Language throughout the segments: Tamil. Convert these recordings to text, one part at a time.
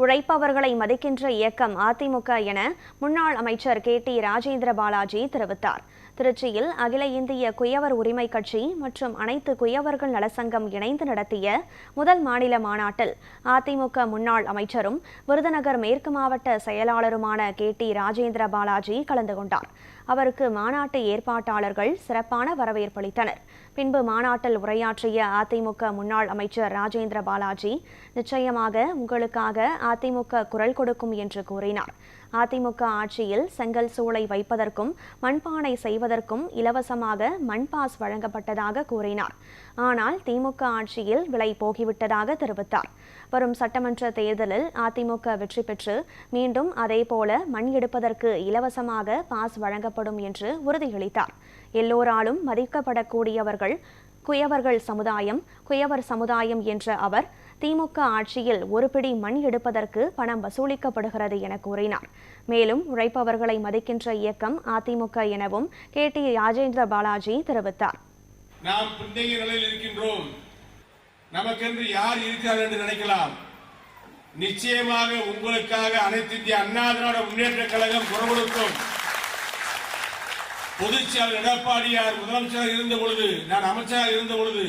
உழைப்பவர்களை மதிக்கின்ற இயக்கம் அதிமுக என முன்னாள் அமைச்சர் KT ராஜேந்திர பாலாஜி தெரிவித்தார். திருச்சியில் அகில இந்திய குயவர் உரிமை கட்சி மற்றும் அனைத்து குயவர்கள் நலசங்கம் இணைந்து நடத்திய முதல் மாநில மாநாட்டில் அதிமுக முன்னாள் அமைச்சரும் விருதுநகர் மேற்கு மாவட்ட செயலாளருமான KT ராஜேந்திர பாலாஜி கலந்து கொண்டார். அவருக்கு மாநாட்டு ஏற்பாட்டாளர்கள் சிறப்பான வரவேற்பளித்தனர். பின்பு மாநாட்டில் உரையாற்றிய அதிமுக முன்னாள் அமைச்சர் ராஜேந்திர பாலாஜி, நிச்சயமாக உங்களுக்காக அதிமுக குரல் கொடுக்கும் என்று கூறினார். அதிமுக ஆட்சியில் செங்கல் சூளை வைப்பதற்கும் மண்பானை செய்வதற்கும் இலவசமாக மண்பாஸ் வழங்கப்பட்டதாக கூறினார். ஆனால் திமுக ஆட்சியில் விலை போகிவிட்டதாக தெரிவித்தார். வரும் சட்டமன்ற தேர்தலில் அதிமுக வெற்றி பெற்று மீண்டும் அதேபோல மண் எடுப்பதற்கு இலவசமாக பாஸ் வழங்கப்படும் என்று உறுதியளித்தார். எல்லோராலும் மதிக்கப்படக்கூடியவர்கள் குயவர் சமுதாயம் என்ற அவர், திமுக ஆட்சியில் ஒரு பிடி மண் எடுப்பதற்கு பணம் வசூலிக்கப்படுகிறது என கூறினார். மேலும் உழைப்பவர்களை மதிக்கின்ற இயக்கம் அதிமுக எனவும் KT ராஜேந்திர பாலாஜி தெரிவித்தார். நாம் பிந்தைய நிலையில் இருக்கின்றோம், நமக்கென்று யார் இருக்கிறார் என்று நினைக்கலாம். நிச்சயமாக உங்களுக்காக அனைத்து இந்திய அண்ணா திராவிட முன்னேற்ற கழகம் குரல் கொடுக்கும். பொதுச்செயலாளர் எடப்பாடியார் முதலமைச்சராக இருந்த பொழுது, நான் அமைச்சராக இருந்த பொழுது,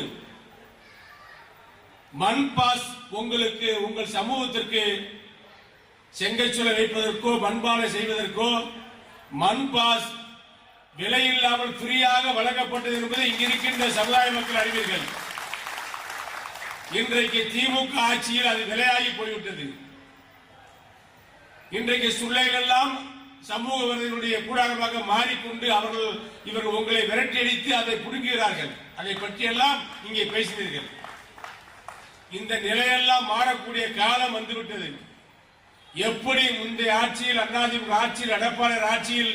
மண் பாஸ் உங்களுக்கு உங்கள் சமூகத்திற்கு செங்கச்சூளை வைப்பதற்கோ மண்பானை செய்வதற்கோ மண் பாஸ் விலையில்லாமல் ஃப்ரீயாக வழங்கப்பட்டது என்பதை இங்கிருக்கின்ற சமுதாய மக்கள் அறிவீர்கள். இன்றைக்கு திமுக ஆட்சியில் அது விலையாகி போய்விட்டது. இன்றைக்கு சூழ்நிலைகள் எல்லாம் சமூக விரோதிகளுடைய கூடாரமாக மாறிக்கொண்டு இவர்கள் உங்களை விரட்டியடித்து அதை புடுங்குகிறார்கள். அதை பற்றியெல்லாம் இங்கே பேசினீர்கள். இந்த நிலையெல்லாம் மாறக்கூடிய காலம் வந்துவிட்டது. எப்படி முந்தைய ஆட்சியில் அதிமுக ஆட்சியில் எடப்பாடி ஆட்சியில்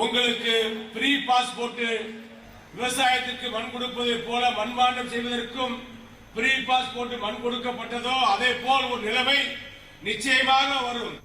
உங்களுக்கு ஃப்ரீ பாஸ் போட்டு விவசாயத்திற்கு மண் கொடுப்பதை போல மண்பாண்டம் செய்வதற்கும் ஃப்ரீ பாஸ் போட்டு மண் கொடுக்கப்பட்டதோ அதே போல் ஒரு நிலைமை நிச்சயமாக வரும்.